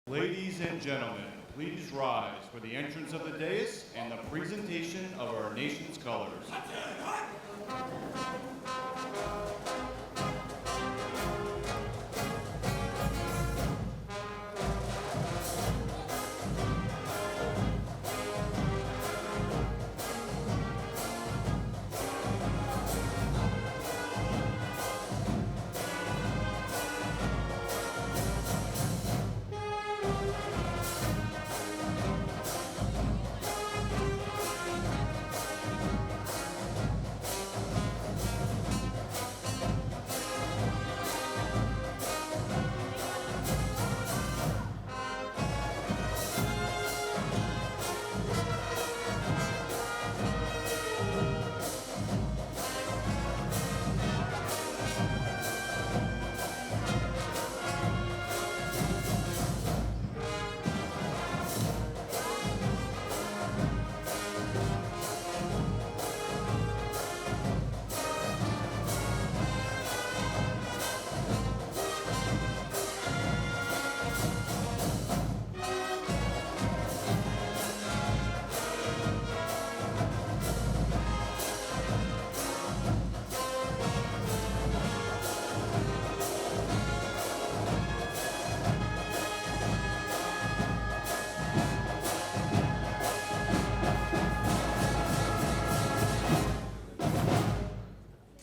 Ladies and gentlemen, please rise for the entrance of the dais and the presentation of our nation's colors.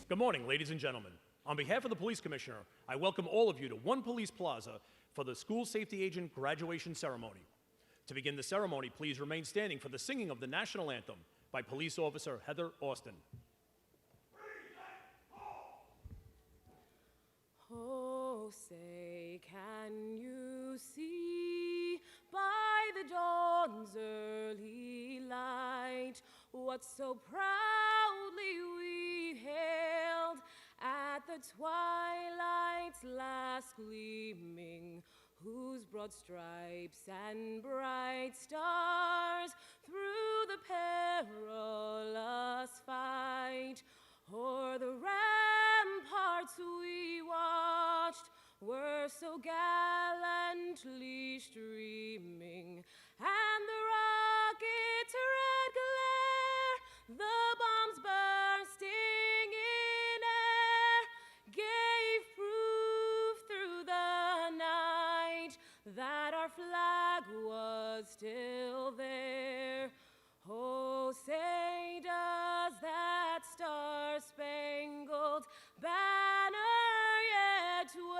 Good morning, ladies and gentlemen. On behalf of the Police Commissioner, I welcome all of you to One Police Plaza for the School Safety Agent Graduation Ceremony. To begin the ceremony, please remain standing for the singing of the National Anthem by Police Officer Heather Austin. Oh, say, can you see by the dawn's early light what so proudly we hailed at the twilight's last gleaming, whose broad stripes and bright stars through the perilous fight o'er the ramparts we watched were so gallantly streaming, and the rocket's red glare, the bombs bursting in air, gave proof through the night that our flag was still there. Oh, say does that star-spangled banner yet wave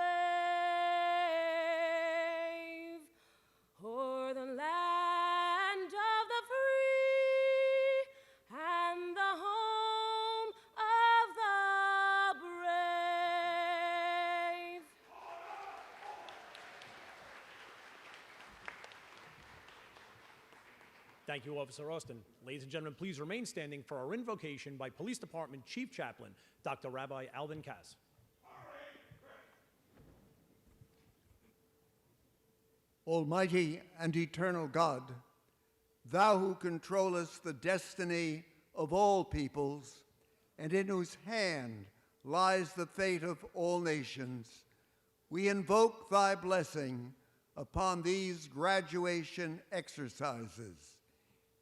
o'er the land of the free and the home of the brave? Thank you, Officer Austin. Ladies and gentlemen, please remain standing for our invocation by Police Department Chief Chaplain, Dr. Rabbi Alvin Cass. Almighty and eternal God, thou who controllest the destiny of all peoples, and in whose hand lies the fate of all nations, we invoke thy blessing upon these graduation exercises,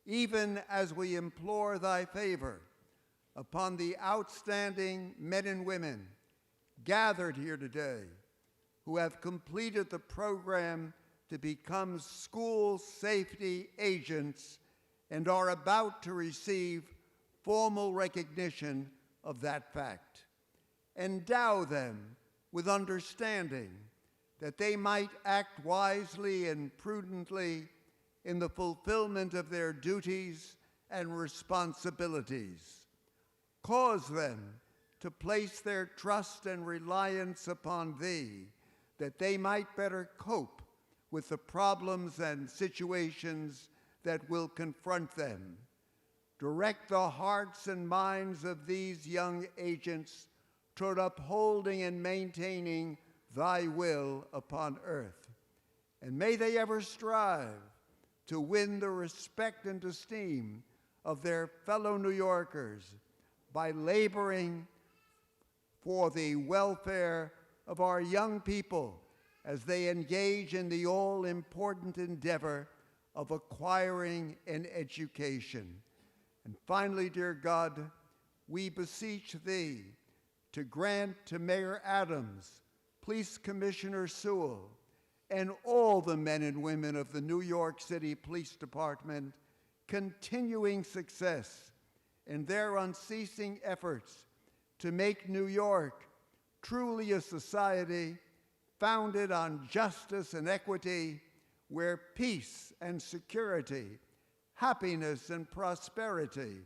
even as we implore thy favor upon the outstanding men and women gathered here today who have completed the program to become school safety agents and are about to receive formal recognition of that fact. Endow them with understanding that they might act wisely and prudently in the fulfillment of their duties and responsibilities. Cause them to place their trust and reliance upon thee, that they might better cope with the problems and situations that will confront them. Direct the hearts and minds of these young agents toward upholding and maintaining thy will upon earth. And may they ever strive to win the respect and esteem of their fellow New Yorkers by laboring for the welfare of our young people as they engage in the all-important endeavor of acquiring an education. And finally, dear God, we beseech Thee to grant to Mayor Adams, Police Commissioner Sewell, and all the men and women of the New York City Police Department continuing success in their unceasing efforts to make New York truly a society founded on justice and equity, where peace and security, happiness and prosperity,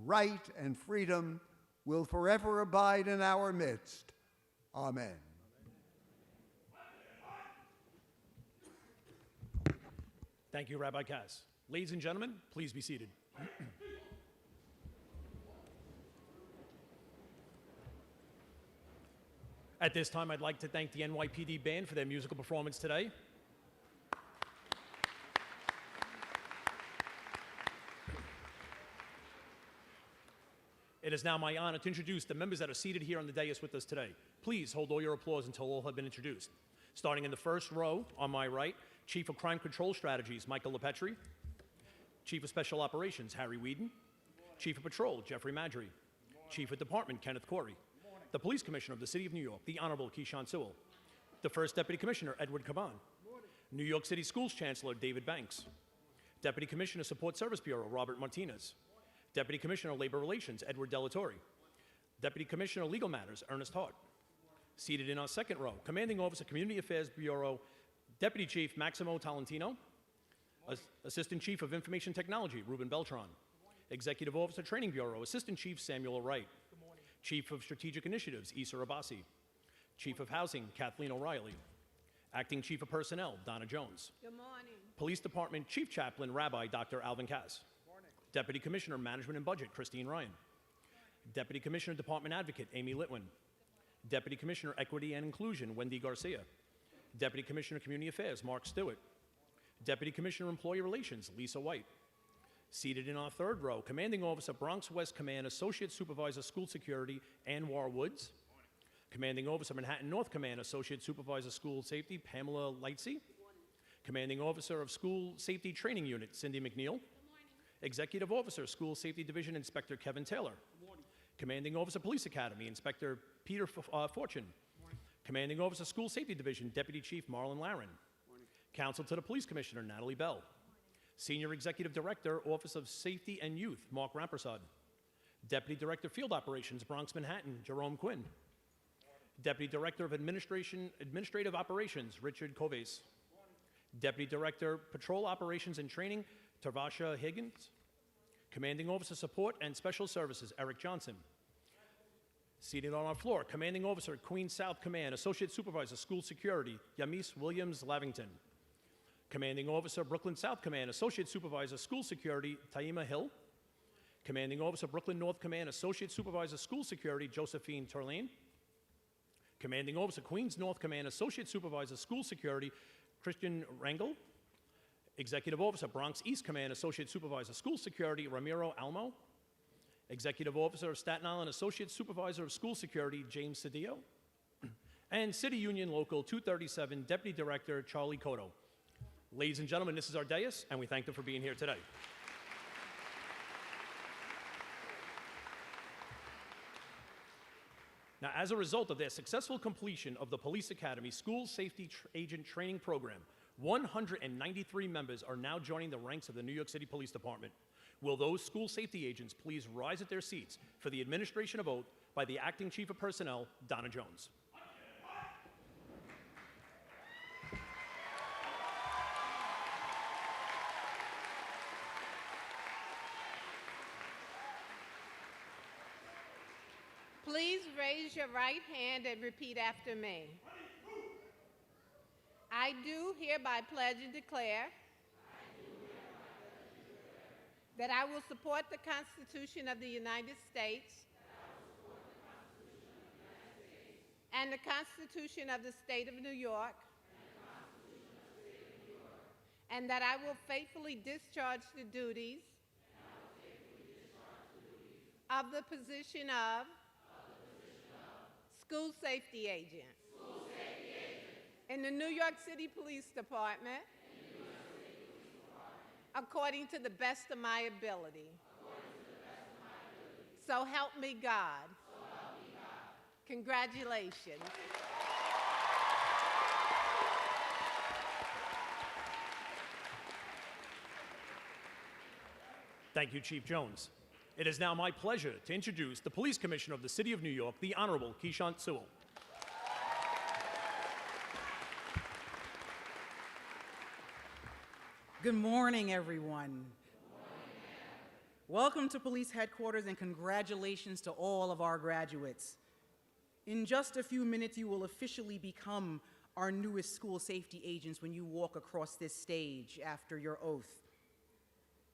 right and freedom will forever abide in our midst. Amen. Thank you, Rabbi Cass. Ladies and gentlemen, please be seated. At this time, I'd like to thank the NYPD Band for their musical performance today. It is now my honor to introduce the members that are seated here on the dais with us today. Please hold all your applause until all have been introduced. Starting in the first row on my right, Chief of Crime Control Strategies, Michael LePetri. Chief of Special Operations, Harry Whedon. Chief of Patrol, Jeffrey Madry. Chief of Department, Kenneth Corey. The Police Commissioner of the City of New York, the Honorable Keyshawn Sewell. The First Deputy Commissioner, Edward Caban. New York City Schools Chancellor, David Banks. Deputy Commissioner, Support Service Bureau, Robert Martinez. Deputy Commissioner, Labor Relations, Edward Delatorre. Deputy Commissioner, Legal Matters, Ernest Hart. Seated in our second row, Commanding Officer, Community Affairs Bureau, Deputy Chief, Maximo Tolentino. Assistant Chief of Information Technology, Ruben Beltran. Executive Officer, Training Bureau, Assistant Chief, Samuel Wright. Chief of Strategic Initiatives, Issa Rabasi. Chief of Housing, Kathleen O'Reilly. Acting Chief of Personnel, Donna Jones. Good morning. Police Department Chief Chaplain, Rabbi Dr. Alvin Cass. Deputy Commissioner, Management and Budget, Christine Ryan. Deputy Commissioner, Department Advocate, Amy Litwin. Deputy Commissioner, Equity and Inclusion, Wendy Garcia. Deputy Commissioner, Community Affairs, Mark Stewart. Deputy Commissioner, Employee Relations, Lisa White. Seated in our third row, Commanding Officer, Bronx West Command, Associate Supervisor, School Security, Anwar Woods. Commanding Officer, Manhattan North Command, Associate Supervisor, School Safety, Pamela Lightsey. Commanding Officer of School Safety Training Unit, Cindy McNeil. Executive Officer, School Safety Division, Inspector Kevin Taylor. Commanding Officer, Police Academy, Inspector Peter Fortune. Commanding Officer, School Safety Division, Deputy Chief Marlon Laren. Counsel to the Police Commissioner, Natalie Bell. Senior Executive Director, Office of Safety and Youth, Mark Rampersad. Deputy Director, Field Operations, Bronx, Manhattan, Jerome Quinn. Deputy Director of Administrative Operations, Richard Coves. Deputy Director, Patrol Operations and Training, Tarvasha Higgins. Commanding Officer, Support and Special Services, Eric Johnson. Seated on our floor, Commanding Officer, Queens South Command, Associate Supervisor, School Security, Yamis Williams Lavington. Commanding Officer, Brooklyn South Command, Associate Supervisor, School Security, Taima Hill. Commanding Officer, Brooklyn North Command, Associate Supervisor, School Security, Josephine Turlane. Commanding Officer, Queens North Command, Associate Supervisor, School Security, Christian Rangel. Executive Officer, Bronx East Command, Associate Supervisor, School Security, Ramiro Almo. Executive Officer of Staten Island, Associate Supervisor of School Security, James Cedillo. And City Union Local 237, Deputy Director, Charlie Cotto. Ladies and gentlemen, this is our dais, and we thank them for being here today. Now, as a result of their successful completion of the Police Academy School Safety Agent Training Program, 193 members are now joining the ranks of the New York City Police Department. Will those school safety agents please rise at their seats for the administration of oath by the Acting Chief of Personnel, Donna Jones. Please raise your right hand and repeat after me. I do hereby pledge and declare that I will support the Constitution of the United States and the Constitution of the State of New York, and that I will faithfully discharge the duties of the position of School Safety Agent in the New York City Police Department according to the best of my ability. So help me God. Congratulations. Thank you, Chief Jones. It is now my pleasure to introduce the Police Commissioner of the City of New York, the Honorable Keechant Sewell. Good morning, everyone. Welcome to Police Headquarters and congratulations to all of our graduates. In just a few minutes, you will officially become our newest school safety agents when you walk across this stage after your oath.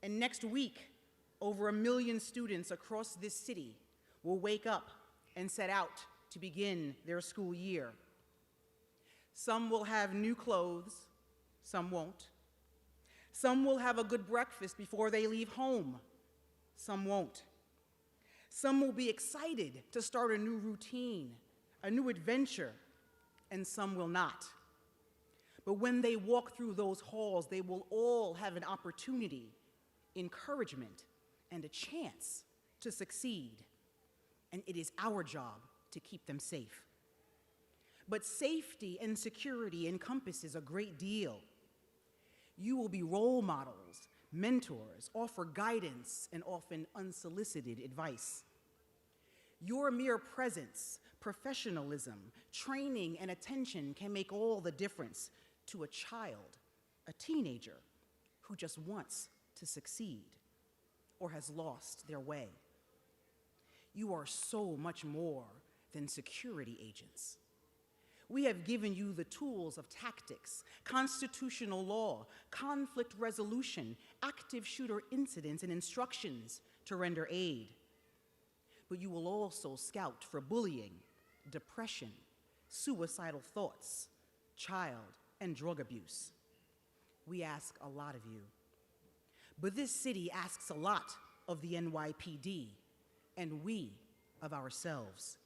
And next week, over 1 million students across this city will wake up and set out to begin their school year. Some will have new clothes, some won't. Some will have a good breakfast before they leave home, some won't. Some will be excited to start a new routine, a new adventure, and some will not. But when they walk through those halls, they will all have an opportunity, encouragement, and a chance to succeed. And it is our job to keep them safe. But safety and security encompasses a great deal. You will be role models, mentors, offer guidance, and often unsolicited advice. Your mere presence, professionalism, training, and attention can make all the difference to a child, a teenager, who just wants to succeed or has lost their way. You are so much more than security agents. We have given you the tools of tactics, constitutional law, conflict resolution, active shooter incidents, and instructions to render aid. But you will also scout for bullying, depression, suicidal thoughts, child and drug abuse. We ask a lot of you. But this city asks a lot of the NYPD, and we of ourselves.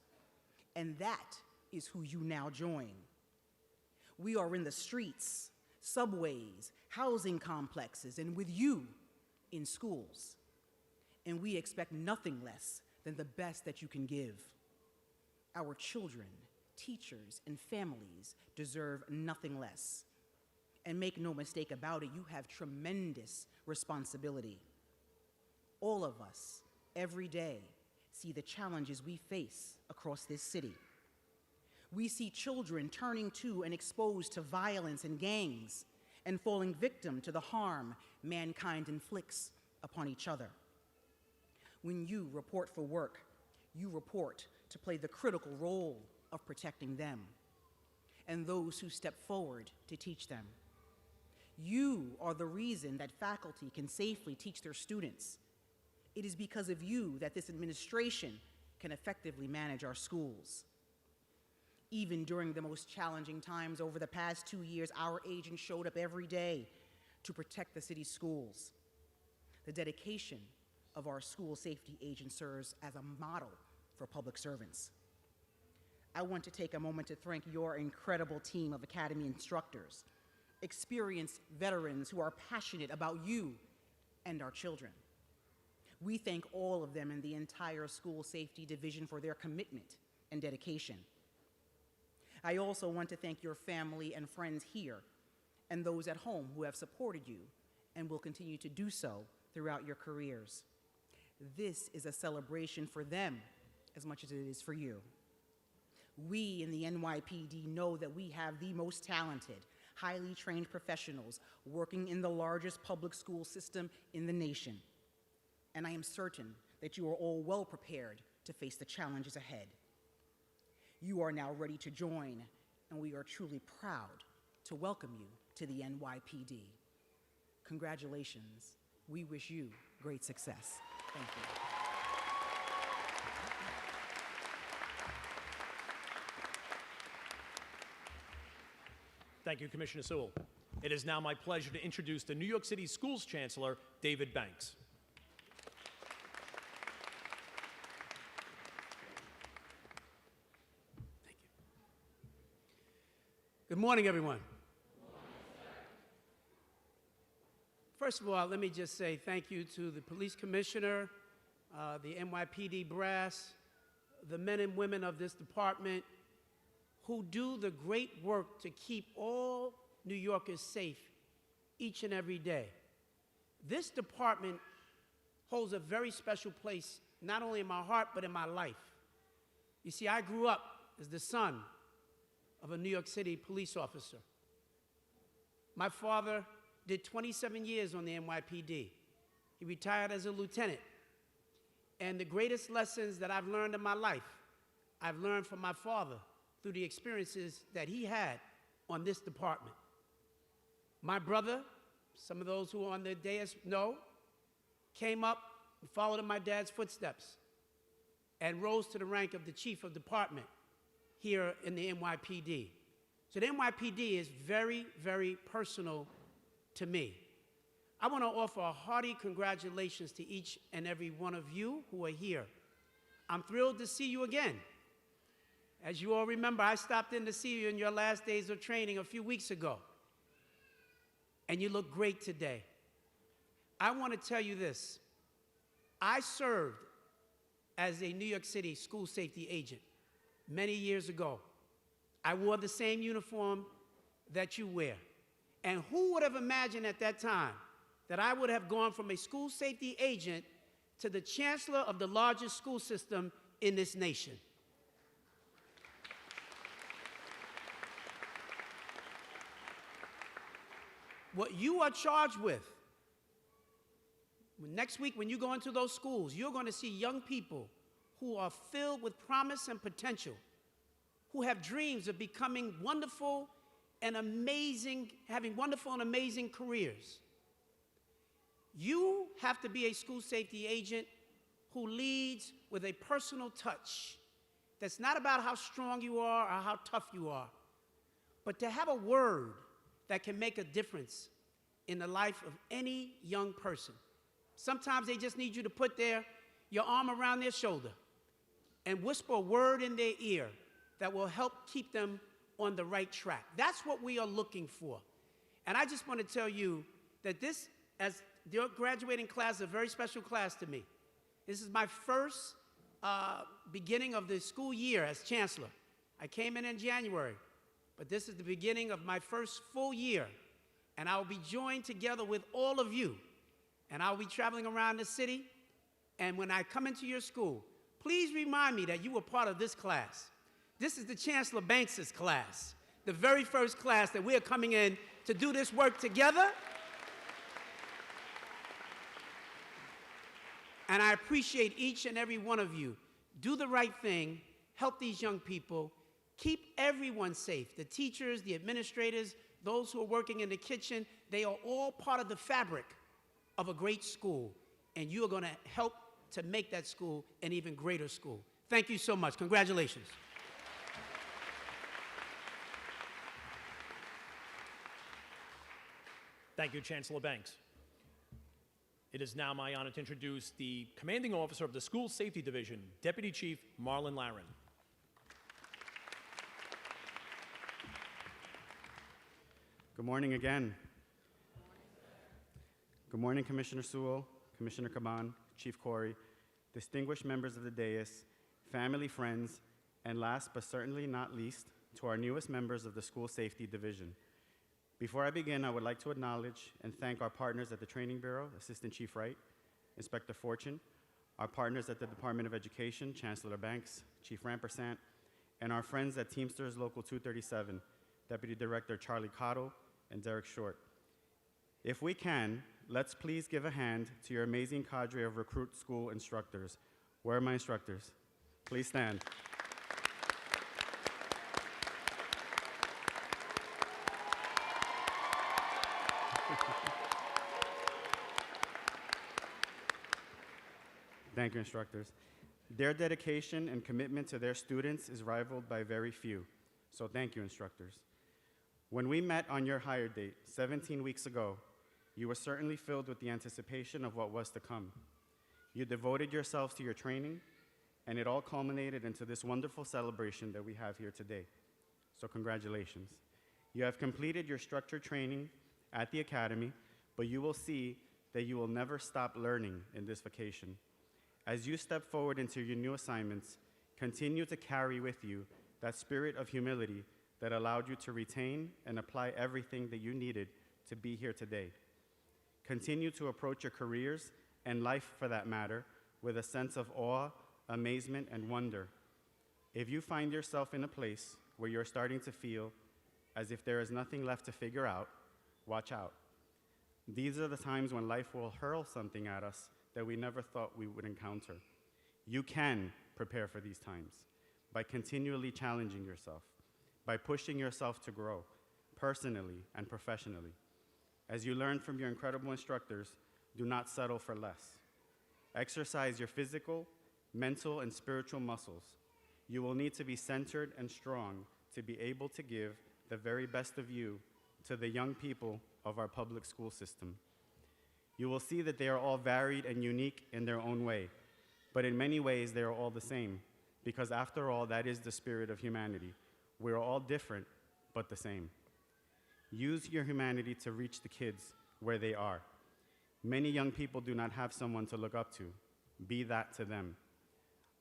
And that is who you now join. We are in the streets, subways, housing complexes, and with you in schools. And we expect nothing less than the best that you can give. Our children, teachers, and families deserve nothing less. And make no mistake about it, you have tremendous responsibility. All of us, every day, see the challenges we face across this city. We see children turning to and exposed to violence and gangs and falling victim to the harm mankind inflicts upon each other. When you report for work, you report to play the critical role of protecting them and those who step forward to teach them. You are the reason that faculty can safely teach their students. It is because of you that this administration can effectively manage our schools. Even during the most challenging times over the past 2 years, our agents showed up every day to protect the city's schools. The dedication of our school safety agents serves as a model for public servants. I want to take a moment to thank your incredible team of Academy instructors, experienced veterans who are passionate about you and our children. We thank all of them in the entire School Safety Division for their commitment and dedication. I also want to thank your family and friends here and those at home who have supported you and will continue to do so throughout your careers. This is a celebration for them as much as it is for you. We in the NYPD know that we have the most talented, highly trained professionals working in the largest public school system in the nation. And I am certain that you are all well prepared to face the challenges ahead. You are now ready to join, and we are truly proud to welcome you to the NYPD. Congratulations. We wish you great success. Thank you. Thank you, Commissioner Sewell. It is now my pleasure to introduce the New York City Schools Chancellor, David Banks. Good morning, everyone. First of all, let me just say thank you to the police commissioner, the NYPD brass, the men and women of this department who do the great work to keep all New Yorkers safe each and every day. This department holds a very special place, not only in my heart, but in my life. You see, I grew up as the son of a New York City police officer. My father did 27 years on the NYPD. He retired as a lieutenant. And the greatest lessons that I've learned in my life, I've learned from my father through the experiences that he had on this department. My brother, some of those who are on the dais know, came up and followed in my dad's footsteps and rose to the rank of the chief of department here in the NYPD. So the NYPD is very, very personal to me. I want to offer a hearty congratulations to each and every one of you who are here. I'm thrilled to see you again. As you all remember, I stopped in to see you in your last days of training a few weeks ago. And you look great today. I want to tell you this. I served as a New York City school safety agent many years ago. I wore the same uniform that you wear. And who would have imagined at that time that I would have gone from a school safety agent to the chancellor of the largest school system in this nation? What you are charged with, next week when you go into those schools, you're going to see young people who are filled with promise and potential, who have dreams of becoming wonderful and amazing, having wonderful and amazing careers. You have to be a school safety agent who leads with a personal touch. That's not about how strong you are or how tough you are, but to have a word that can make a difference in the life of any young person. Sometimes they just need you to put your arm around their shoulder and whisper a word in their ear that will help keep them on the right track. That's what we are looking for. And I just want to tell you that this, as your graduating class, is a very special class to me. This is my first beginning of the school year as chancellor. I came in January, but this is the beginning of my first full year. And I will be joined together with all of you. And I'll be traveling around the city. And when I come into your school, please remind me that you were part of this class. This is the Chancellor Banks's class, the very first class that we're coming in to do this work together. And I appreciate each and every one of you. Do the right thing, help these young people, keep everyone safe. The teachers, the administrators, those who are working in the kitchen, they are all part of the fabric of a great school. And you are going to help to make that school an even greater school. Thank you so much. Congratulations. Thank you, Chancellor Banks. It is now my honor to introduce the commanding officer of the School Safety Division, Deputy Chief Marlon Laren. Good morning again. Good morning, Commissioner Sewell, Commissioner Caban, Chief Corey, distinguished members of the dais, family, friends, and last but certainly not least, to our newest members of the School Safety Division. Before I begin, I would like to acknowledge and thank our partners at the Training Bureau, Assistant Chief Wright, Inspector Fortune, our partners at the Department of Education, Chancellor Banks, Chief Rampersant, and our friends at Teamsters Local 237, Deputy Director Charlie Cotto and Derek Short. If we can, let's please give a hand to your amazing cadre of recruit school instructors. Where are my instructors? Please stand. Thank you, instructors. Their dedication and commitment to their students is rivaled by very few, so thank you, instructors. When we met on your hire date 17 weeks ago, you were certainly filled with the anticipation of what was to come. You devoted yourselves to your training, and it all culminated into this wonderful celebration that we have here today. So congratulations. You have completed your structured training at the academy, but you will see that you will never stop learning in this vacation. As you step forward into your new assignments, continue to carry with you that spirit of humility that allowed you to retain and apply everything that you needed to be here today. Continue to approach your careers and life, for that matter, with a sense of awe, amazement, and wonder. If you find yourself in a place where you're starting to feel as if there is nothing left to figure out, watch out. These are the times when life will hurl something at us that we never thought we would encounter. You can prepare for these times by continually challenging yourself, by pushing yourself to grow personally and professionally. As you learn from your incredible instructors, do not settle for less. Exercise your physical, mental, and spiritual muscles. You will need to be centered and strong to be able to give the very best of you to the young people of our public school system. You will see that they are all varied and unique in their own way, but in many ways they are all the same, because after all, that is the spirit of humanity. We are all different, but the same. Use your humanity to reach the kids where they are. Many young people do not have someone to look up to. Be that to them.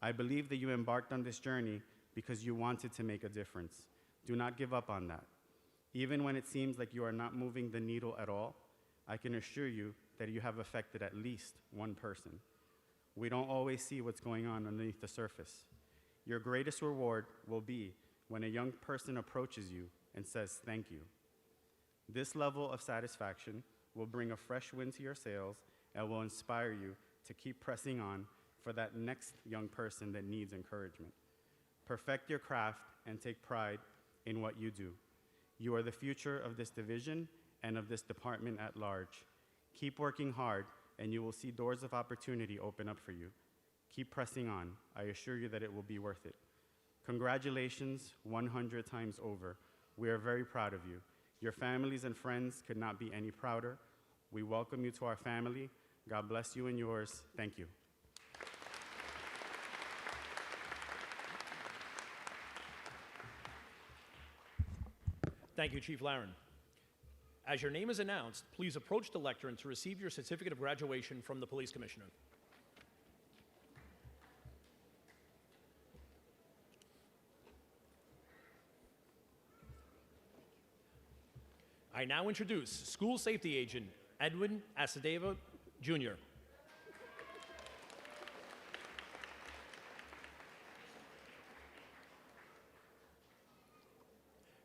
I believe that you embarked on this journey because you wanted to make a difference. Do not give up on that. Even when it seems like you are not moving the needle at all, I can assure you that you have affected at least one person. We don't always see what's going on underneath the surface. Your greatest reward will be when a young person approaches you and says, "Thank you." This level of satisfaction will bring a fresh wind to your sails and will inspire you to keep pressing on for that next young person that needs encouragement. Perfect your craft and take pride in what you do. You are the future of this division and of this department at large. Keep working hard, and you will see doors of opportunity open up for you. Keep pressing on. I assure you that it will be worth it. Congratulations 100 times over. We are very proud of you. Your families and friends could not be any prouder. We welcome you to our family. God bless you and yours. Thank you. Thank you, Chief Laren. As your name is announced, please approach the lectern to receive your certificate of graduation from the Police Commissioner. I now introduce School Safety Agent Edwin Asadeva, Jr.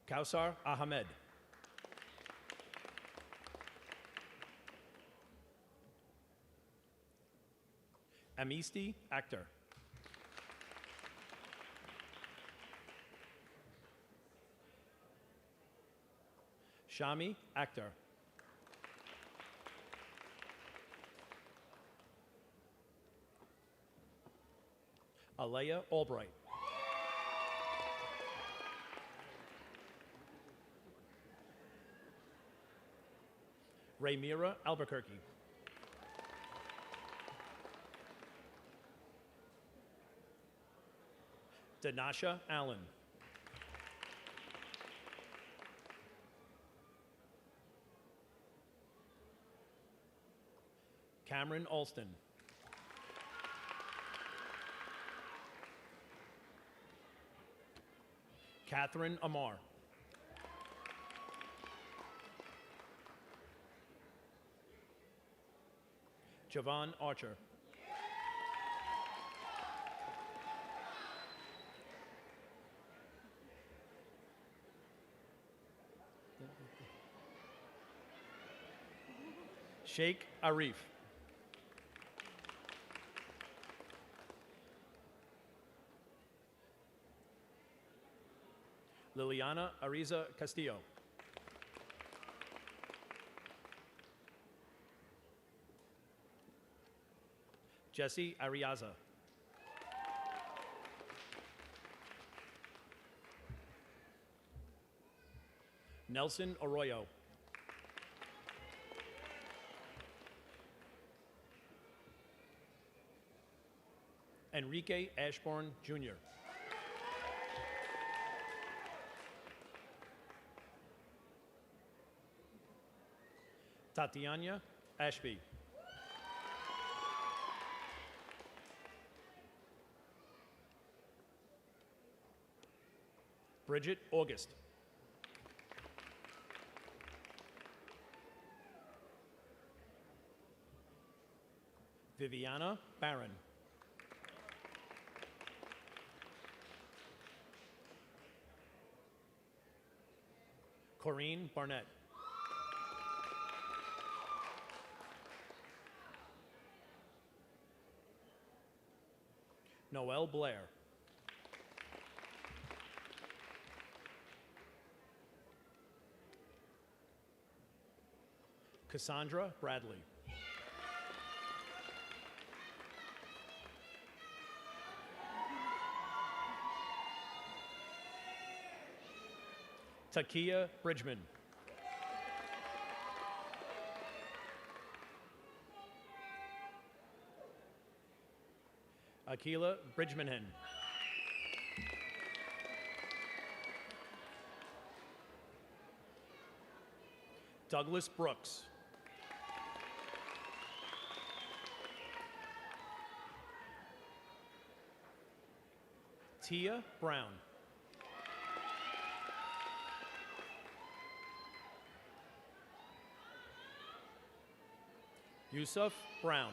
Kausar Ahmed. Amisti Akhtar. Shami Akhtar. Alea Albright. Raymira Albuquerque. Danasha Allen. Cameron Alston. Catherine Amar. Javon Archer. Sheikh Arif. Liliana Ariza Castillo. Jesse Ariaza. Nelson Arroyo. Enrique Ashbourne, Jr. Tatiana Ashby. Bridget August. Viviana Barron. Corinne Barnett. Noelle Blair. Cassandra Bradley. Takia Bridgman. Akila Bridgmanhen. Douglas Brooks. Tia Brown. Yusuf Brown.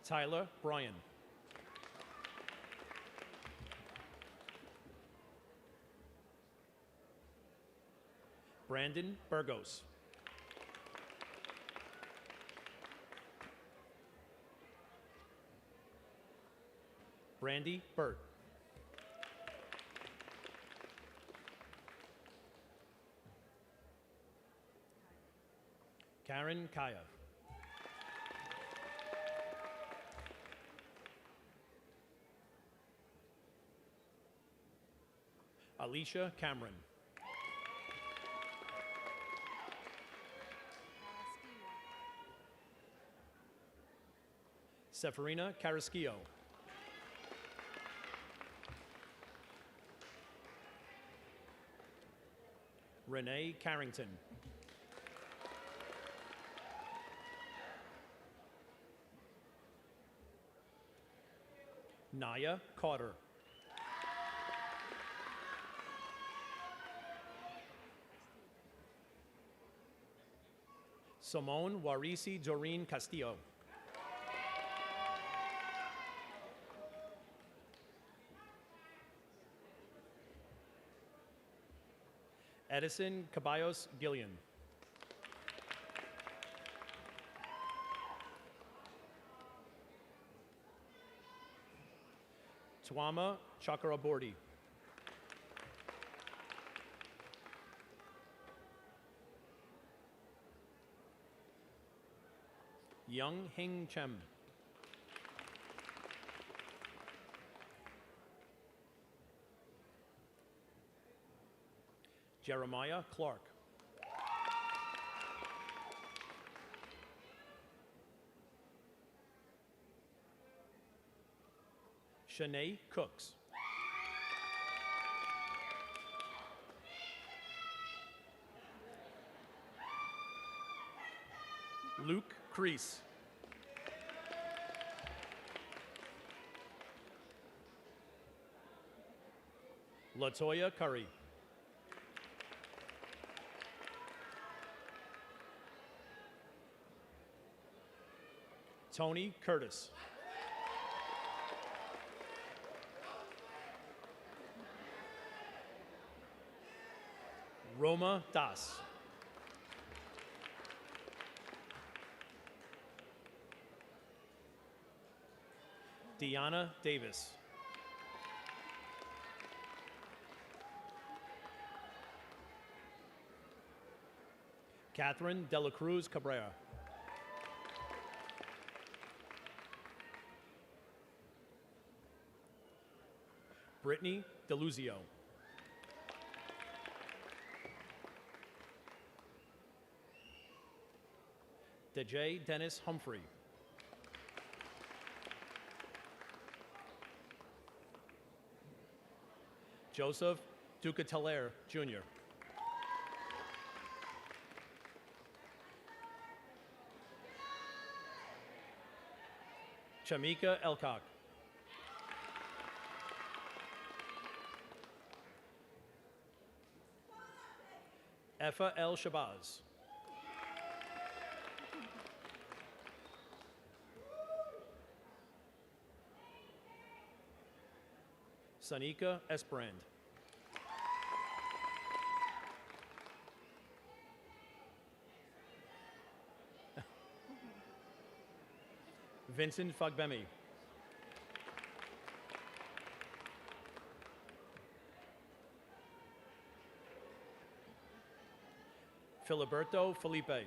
Tyler Bryan. Brandon Burgos. Brandy Burt. Karen Kaya. Alicia Cameron. Seferina Carrasquillo. Renee Carrington. Naya Carter. Simone Warisi Doreen Castillo. Edison Caballos Gillian. Tuama Chakraborty. Young Hing Chem. Jeremiah Clark. Shanae Cooks. Luke Crease. Latoya Curry. Tony Curtis. Roma Das. Deanna Davis. Catherine Dela Cruz Cabrera. Brittany Deluzio. Dejay Dennis Humphrey. Joseph Ducateller, Jr. Chamika Elcock. Effa El Shabazz. Sanika Esbrand. Vincent Fagbemi. Filiberto Felipe.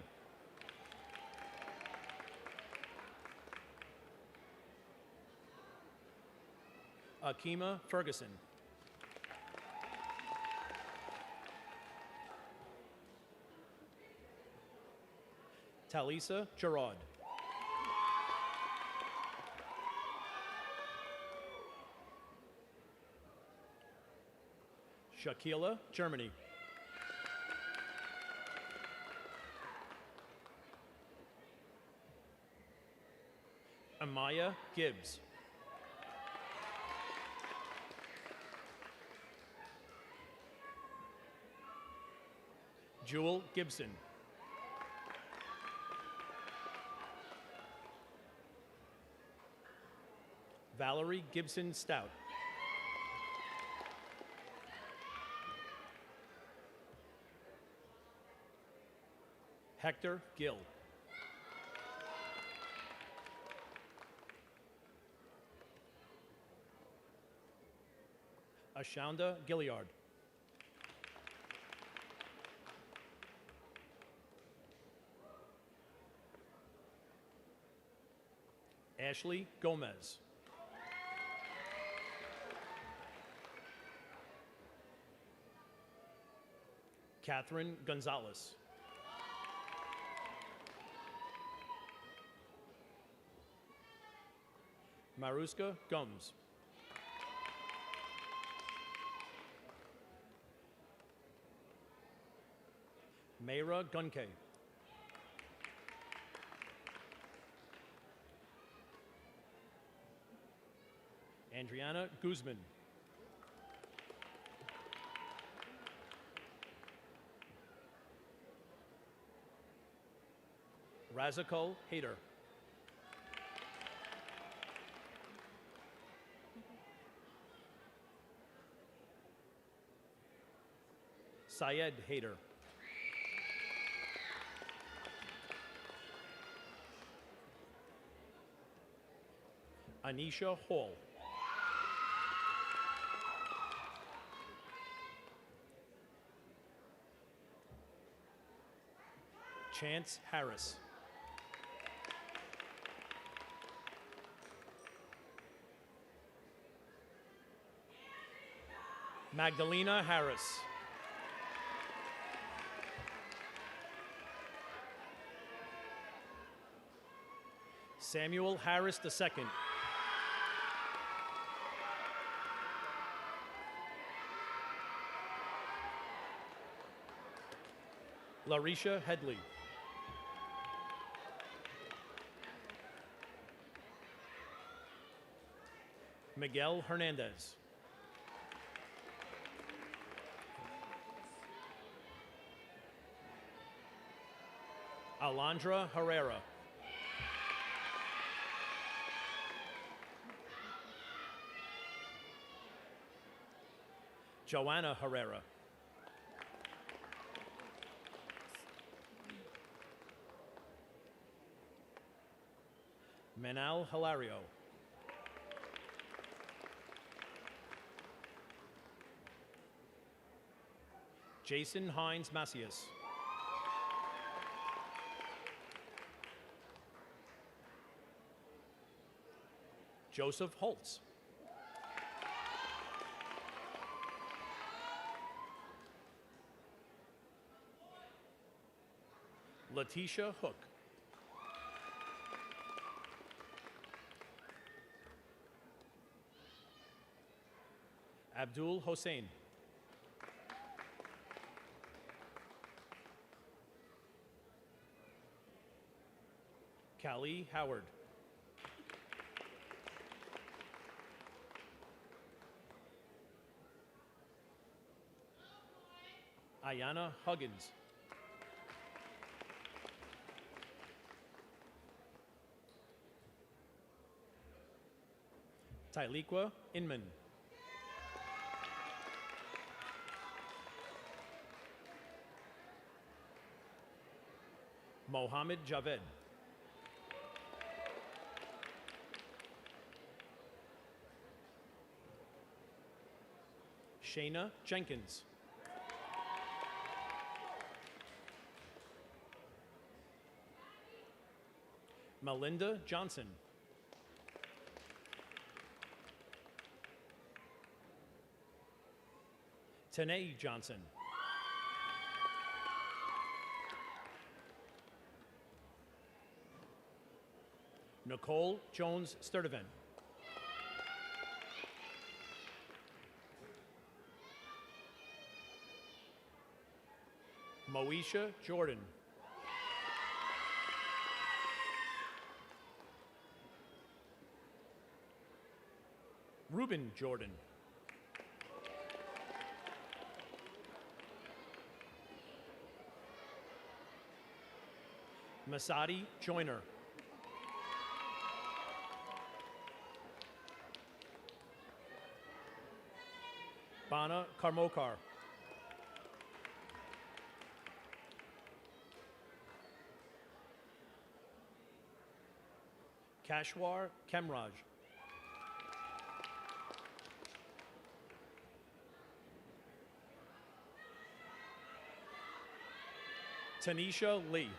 Akima Ferguson. Talisa Gerard. Shakila, Germany. Amaya Gibbs. Jewel Gibson. Valerie Gibson Stout. Hector Gill. Ashanda Gilliard. Ashley Gomez. Catherine Gonzalez. Maruska Gums. Mayra Gunke. Adriana Guzman. Razakol Hader. Syed Hader. Anisha Hall. Chance Harris. Magdalena Harris. Samuel Harris II. Larisha Headley. Miguel Hernandez. Alondra Herrera. Joanna Herrera. Manal Hilario. Jason Hines Macias. Joseph Holtz. Letitia Hook. Abdul Hossein. Callie Howard. Ayana Huggins. Tylequa Inman. Mohammed Javed. Shayna Jenkins. Melinda Johnson. Tanae Johnson. Nicole Jones Sturdivant. Moesha Jordan. Ruben Jordan. Masadi Joyner. Bana Karmokar. Kashwar Kemraj. Tanisha Lee.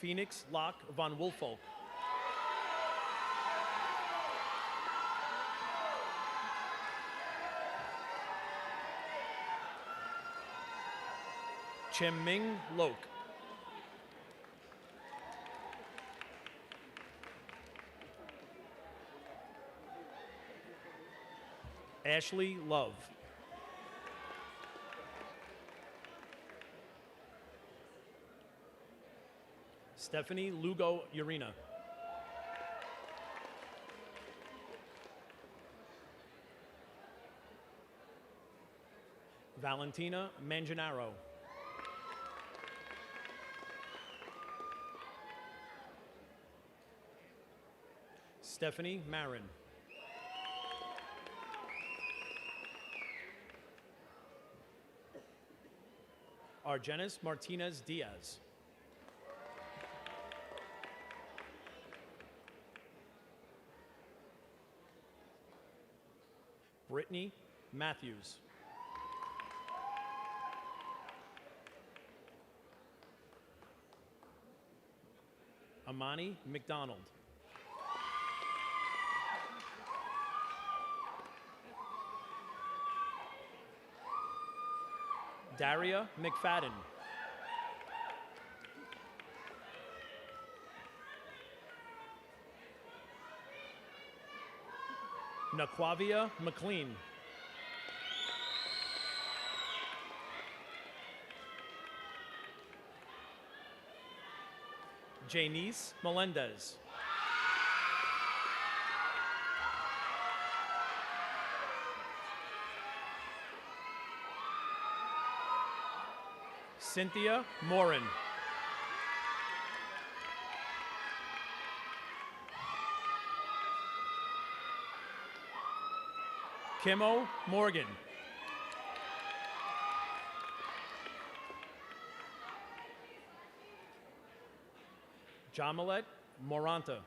Phoenix Locke von Woolfolk. Chemming Loke. Ashley Love. Stephanie Lugo Urena. Valentina Manganaro. Stephanie Marin. Argenis Martinez Diaz. Brittany Matthews. Amani McDonald. Daria McFadden. Naquavia McLean. Janice Melendez. Cynthia Morin. Kimo Morgan. Jamalet Moranta.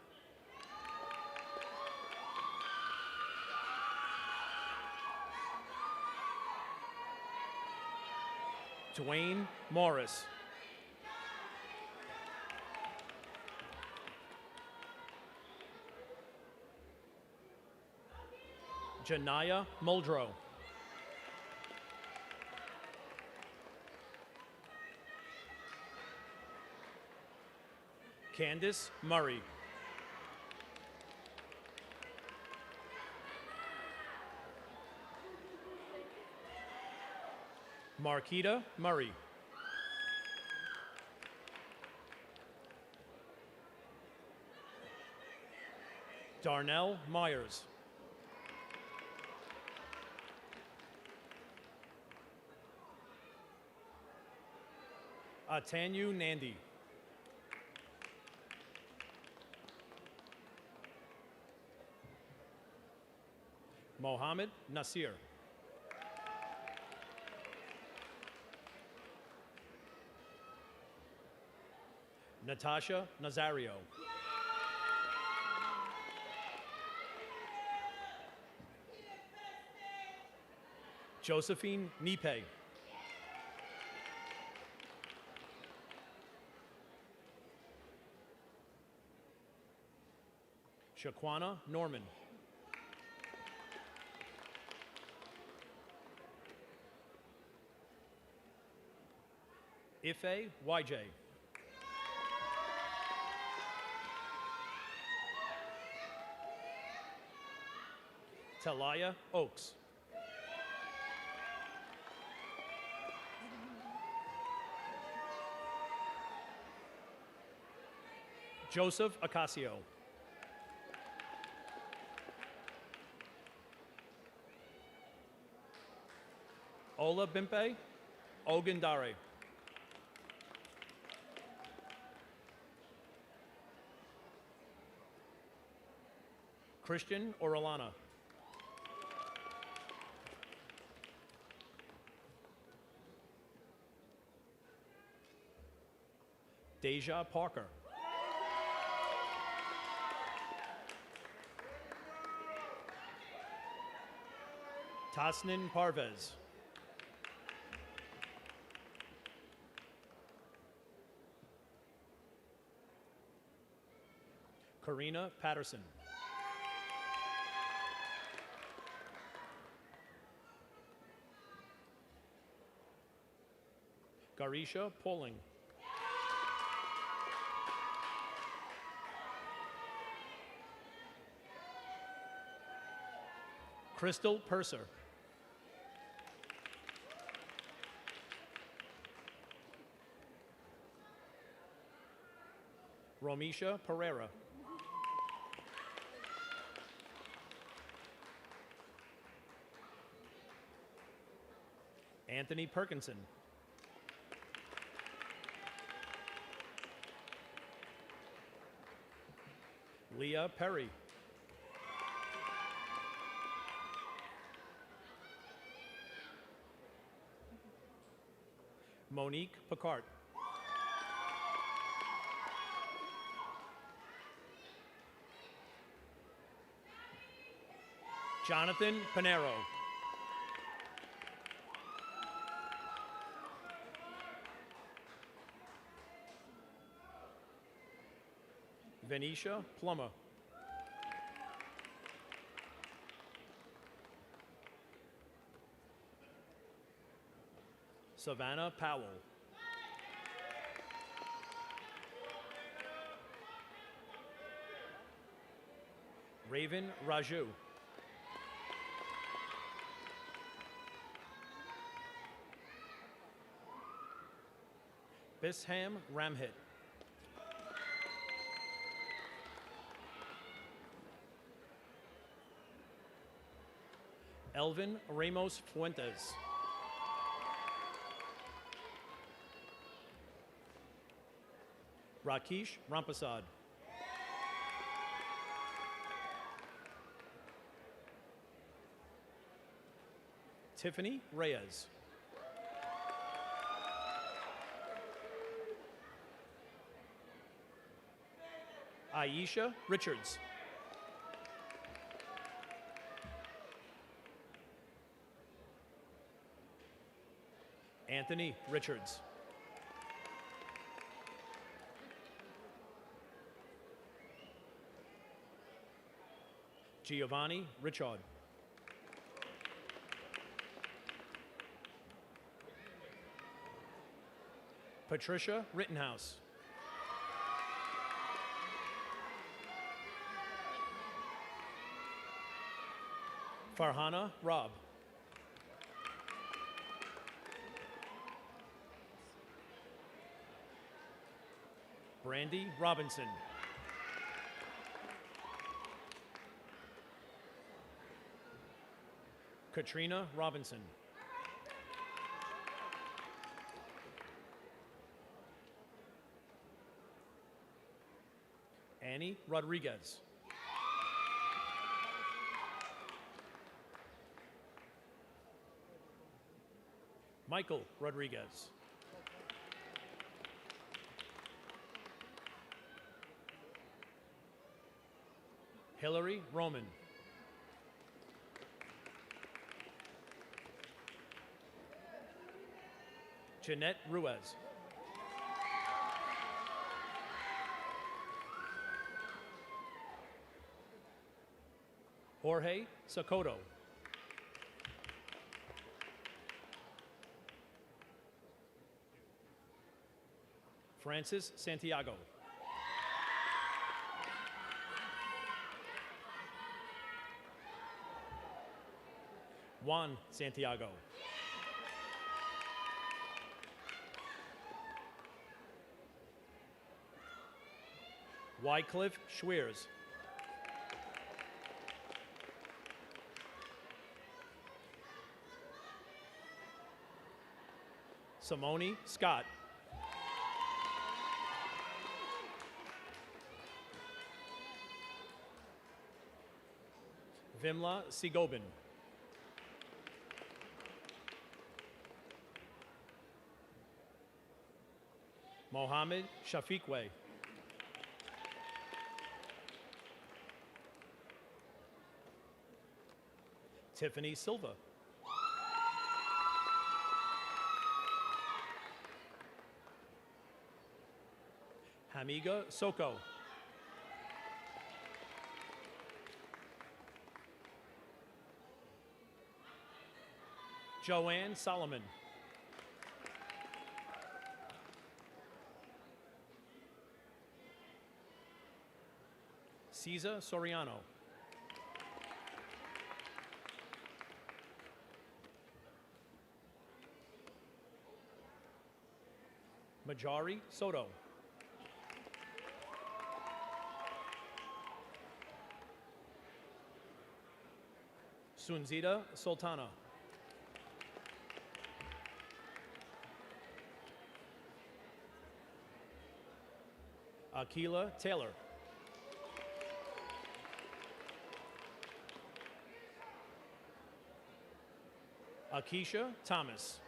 Dwayne Morris. Janaya Muldrow. Candace Murray. Marquita Murray. Darnell Myers. Atanyu Nandi. Mohammed Nasir. Natasha Nazario. Josephine Nipe. Shaquana Norman. Ife YJ. Talaya Oaks. Joseph Acasio. Ola Bimpe Ogundare. Christian Orellana. Deja Parker. Tasnin Parvez. Karina Patterson. Garisha Poling. Crystal Purser. Romisha Pereira. Anthony Perkinson. Leah Perry. Monique Picard. Jonathan Panero. Venetia Plummer. Savannah Powell. Raven Raju. Bisham Ramhit. Elvin Ramos Fuentes. Rakesh Rampasad. Tiffany Reyes. Aisha Richards. Anthony Richards. Giovanni Richard. Patricia Rittenhouse. Farhana Rob. Brandy Robinson. Katrina Robinson. Annie Rodriguez. Michael Rodriguez. Hillary Roman. Jeanette Ruiz. Jorge Socoto. Francis Santiago. Juan Santiago. Wycliffe Schweers. Simone Scott. Vimla Sigobin. Mohammed Shafiqwe. Tiffany Silva. Hamiga Soko. Joanne Solomon. Cesar Soriano. Majari Soto. Sunzita Sultana. Akila Taylor. Akisha Thomas.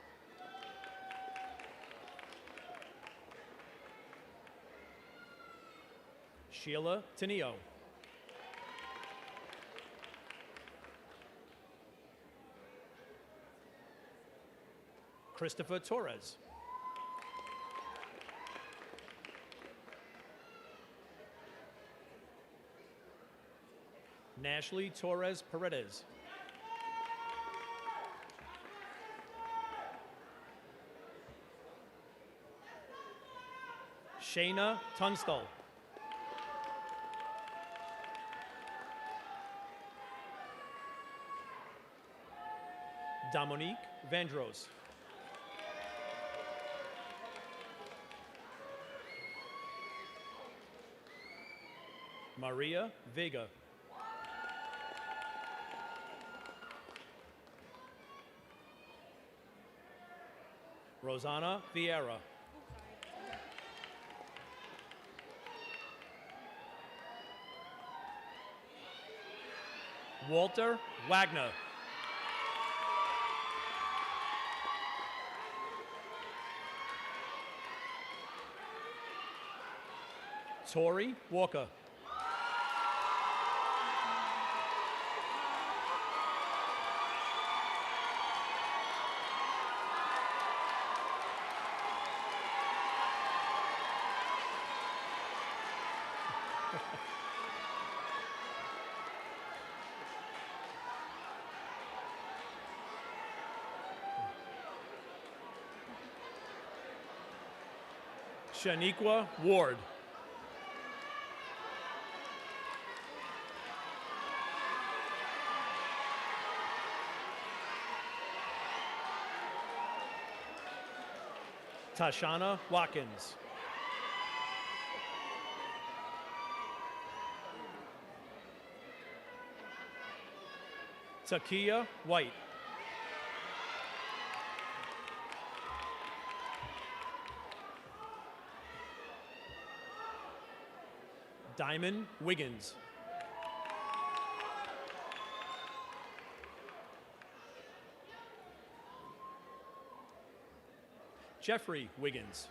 Sheila Tenio. Christopher Torres. Nashley Torres Paredes. Shayna Tunstall. Dominique Vandros. Maria Vega. Rosanna Vieira. Walter Wagner. Tori Walker. Shaniqua Ward. Tashana Watkins. Takia White. Diamond Wiggins. Jeffrey Wiggins.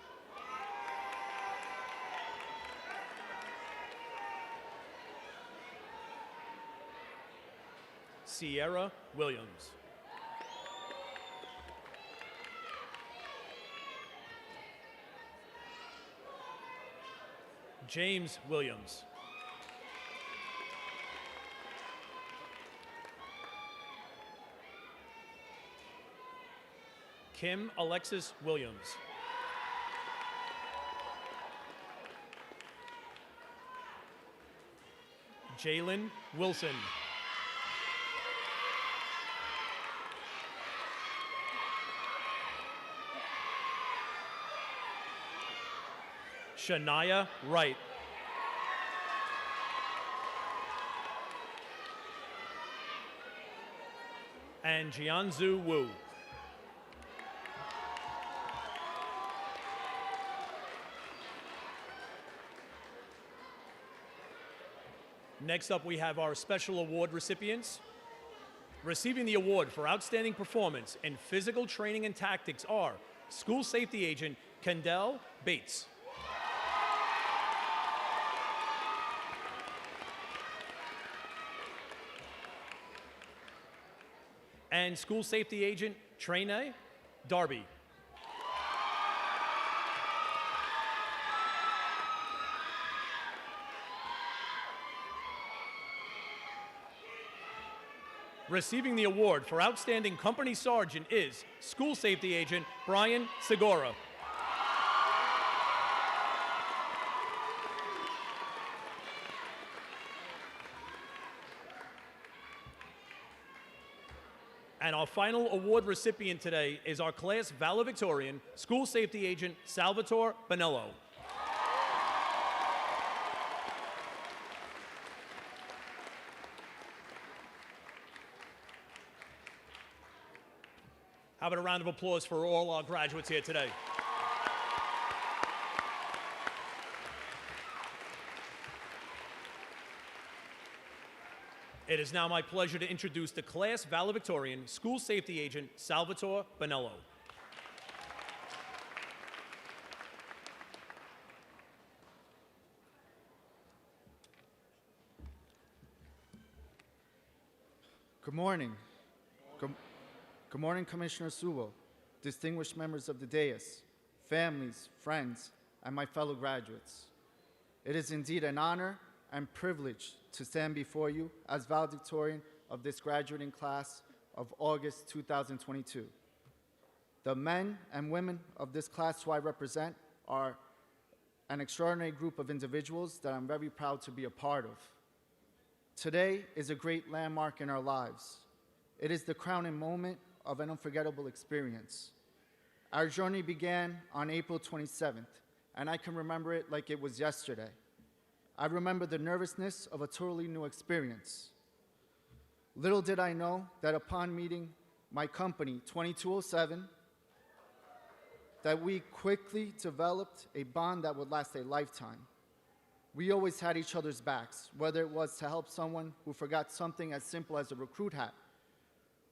Sierra Williams. James Williams. Kim Alexis Williams. Jalen Wilson. Shania Wright. And Jianzu Wu. Next up, we have our special award recipients. Receiving the award for outstanding performance in physical training and tactics are School Safety Agent Kendall Bates. And School Safety Agent Trainee Darby. Receiving the award for Outstanding Company Sergeant is School Safety Agent Brian Segura. And our final award recipient today is our class valedictorian, School Safety Agent Salvatore Bonello. How about a round of applause for all our graduates here today? It is now my pleasure to introduce the class valedictorian, School Safety Agent Salvatore Bonello. Good morning. Good morning, Commissioner Sewell, distinguished members of the dais, families, friends, and my fellow graduates. It is indeed an honor and privilege to stand before you as valedictorian of this graduating class of August 2022. The men and women of this class who I represent are an extraordinary group of individuals that I'm very proud to be a part of. Today is a great landmark in our lives. It is the crowning moment of an unforgettable experience. Our journey began on April 27th, and I can remember it like it was yesterday. I remember the nervousness of a totally new experience. Little did I know that upon meeting my company, 2207, that we quickly developed a bond that would last a lifetime. We always had each other's backs, whether it was to help someone who forgot something as simple as a recruit hat,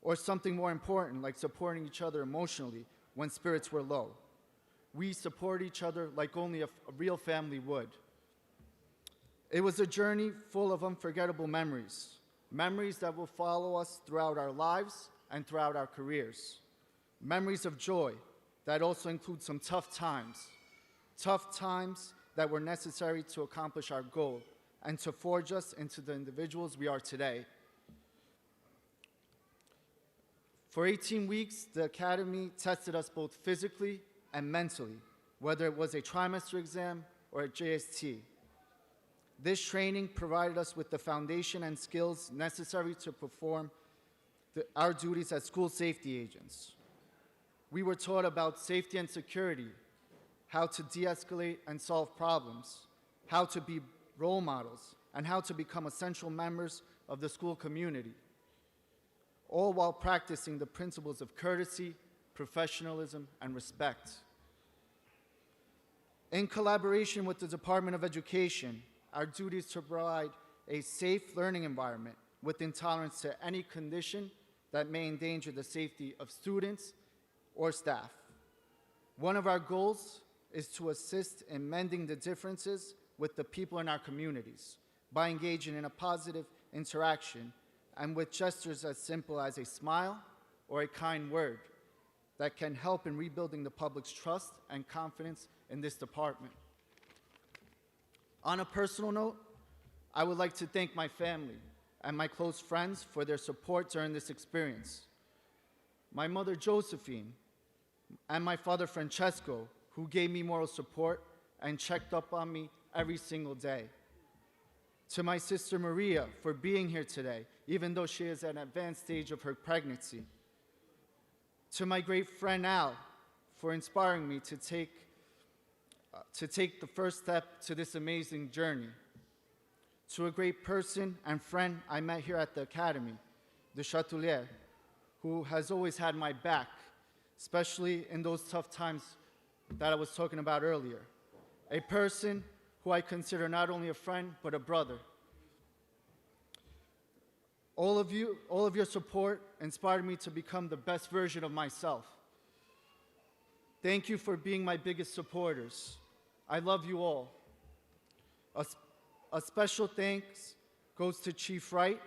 or something more important like supporting each other emotionally when spirits were low. We support each other like only a real family would. It was a journey full of unforgettable memories, memories that will follow us throughout our lives and throughout our careers. Memories of joy that also include some tough times that were necessary to accomplish our goal and to forge us into the individuals we are today. For 18 weeks, the Academy tested us both physically and mentally, whether it was a trimester exam or a JST. This training provided us with the foundation and skills necessary to perform our duties as school safety agents. We were taught about safety and security, how to de-escalate and solve problems, how to be role models, and how to become essential members of the school community, all while practicing the principles of courtesy, professionalism, and respect. In collaboration with the Department of Education, our duty is to provide a safe learning environment with intolerance to any condition that may endanger the safety of students or staff. One of our goals is to assist in mending the differences with the people in our communities by engaging in a positive interaction and with gestures as simple as a smile or a kind word that can help in rebuilding the public's trust and confidence in this department. On a personal note, I would like to thank my family and my close friends for their support during this experience. My mother, Josephine, and my father, Francesco, who gave me moral support and checked up on me every single day. To my sister, Maria, for being here today, even though she is at an advanced stage of her pregnancy. To my great friend, Al, for inspiring me to take the first step to this amazing journey. To a great person and friend I met here at the Academy, the Chancellor, who has always had my back, especially in those tough times that I was talking about earlier. A person who I consider not only a friend, but a brother. All of your support inspired me to become the best version of myself. Thank you for being my biggest supporters. I love you all. A special thanks goes to Chief Wright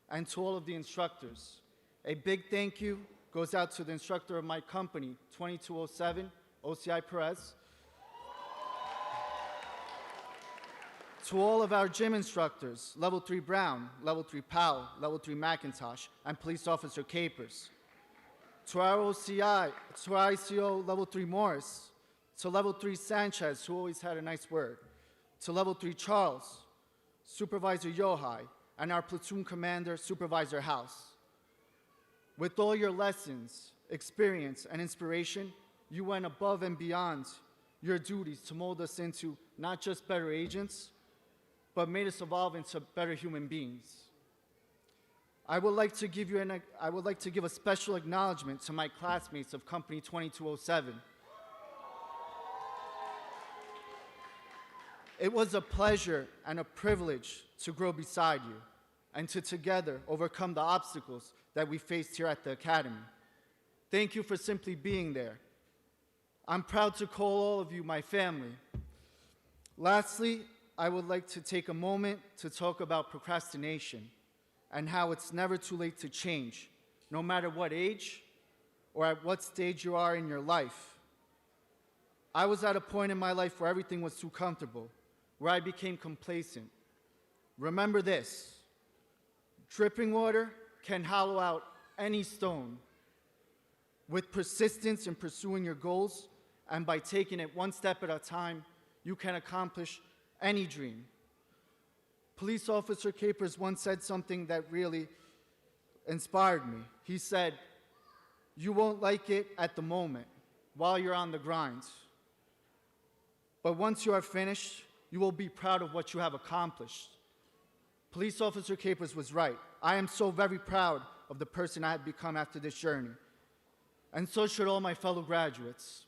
and to all of the instructors. A big thank you goes out to the instructor of my company, 2207, OCI Perez. To all of our gym instructors, Level 3 Brown, Level 3 Powell, Level 3 McIntosh, and Police Officer Capers. To our OCI, to our ICO, Level 3 Morris. To Level 3 Sanchez, who always had a nice word. To Level 3 Charles, Supervisor Yohai, and our platoon commander, Supervisor House. With all your lessons, experience, and inspiration, you went above and beyond your duties to mold us into not just better agents, but made us evolve into better human beings. I would like to give a special acknowledgement to my classmates of Company 2207. It was a pleasure and a privilege to grow beside you and to together overcome the obstacles that we faced here at the Academy. Thank you for simply being there. I'm proud to call all of you my family. Lastly, I would like to take a moment to talk about procrastination and how it's never too late to change, no matter what age or at what stage you are in your life. I was at a point in my life where everything was too comfortable, where I became complacent. Remember this: dripping water can hollow out any stone. With persistence in pursuing your goals and by taking it one step at a time, you can accomplish any dream. Police Officer Capers once said something that really inspired me. He said, "You won't like it at the moment while you're on the grind. But once you are finished, you will be proud of what you have accomplished." Police Officer Capers was right. I am so very proud of the person I have become after this journey. And so should all my fellow graduates.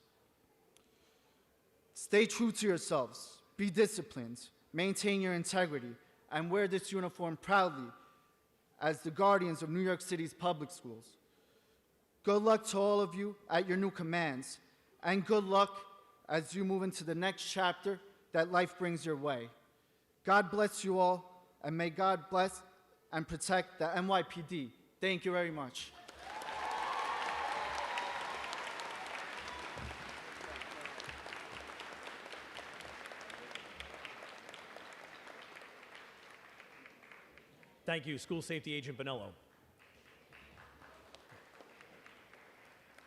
Stay true to yourselves, be disciplined, maintain your integrity, and wear this uniform proudly as the guardians of New York City's public schools. Good luck to all of you at your new commands, and good luck as you move into the next chapter that life brings your way. God bless you all, and may God bless and protect the NYPD. Thank you very much. Thank you, School Safety Agent Bonello.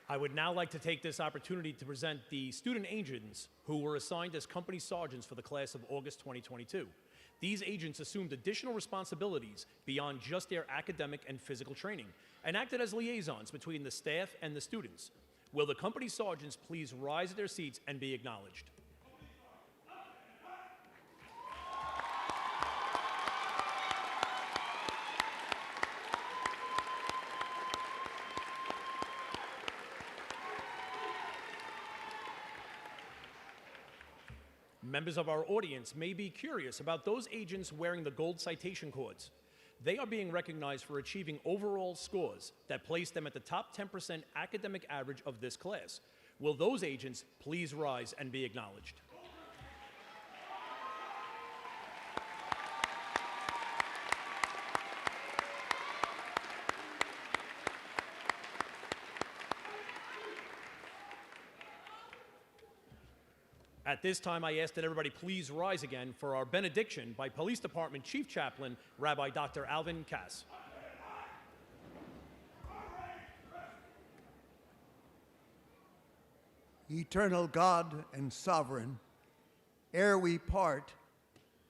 I would now like to take this opportunity to present the student agents who were assigned as company sergeants for the class of August 2022. These agents assumed additional responsibilities beyond just their academic and physical training and acted as liaisons between the staff and the students. Will the company sergeants please rise at their seats and be acknowledged? Members of our audience may be curious about those agents wearing the gold citation cords. They are being recognized for achieving overall scores that place them at the top 10% academic average of this class. Will those agents please rise and be acknowledged? At this time, I ask that everybody please rise again for our benediction by Police Department Chief Chaplain, Rabbi Dr. Alvin Cass. Eternal God and sovereign, ere we part,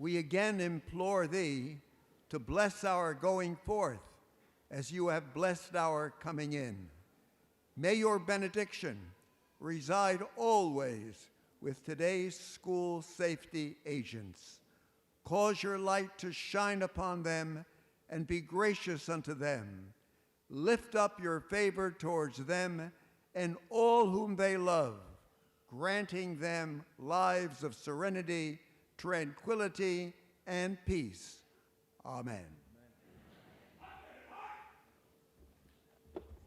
we again implore thee to bless our going forth as you have blessed our coming in. May your benediction reside always with today's school safety agents. Cause your light to shine upon them and be gracious unto them. Lift up your favor towards them and all whom they love, granting them lives of serenity, tranquility, and peace. Amen.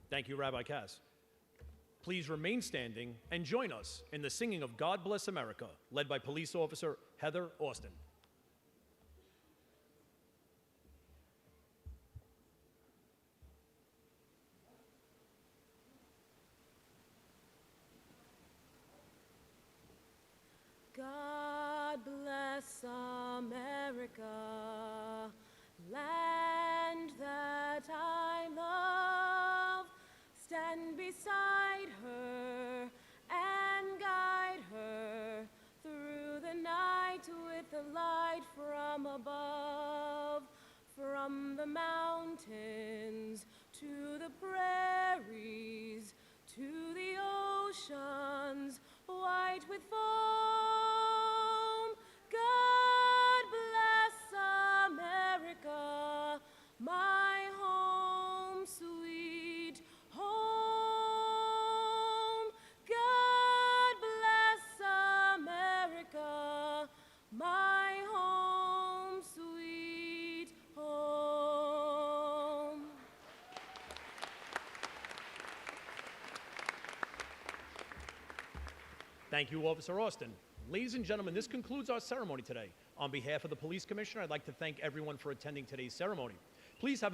Thank you, Rabbi Cass. Please remain standing and join us in the singing of God Bless America, led by Police Officer Heather Austin. God bless America, land that I love. Stand beside her and guide her through the night with the light from above. From the mountains to the prairies, to the oceans white with foam. God bless America, my home, sweet home. God bless America, my home, sweet home. Thank you, Officer Austin. Ladies and gentlemen, this concludes our ceremony today. On behalf of the Police Commissioner, I'd like to thank everyone for attending today's ceremony. Please have a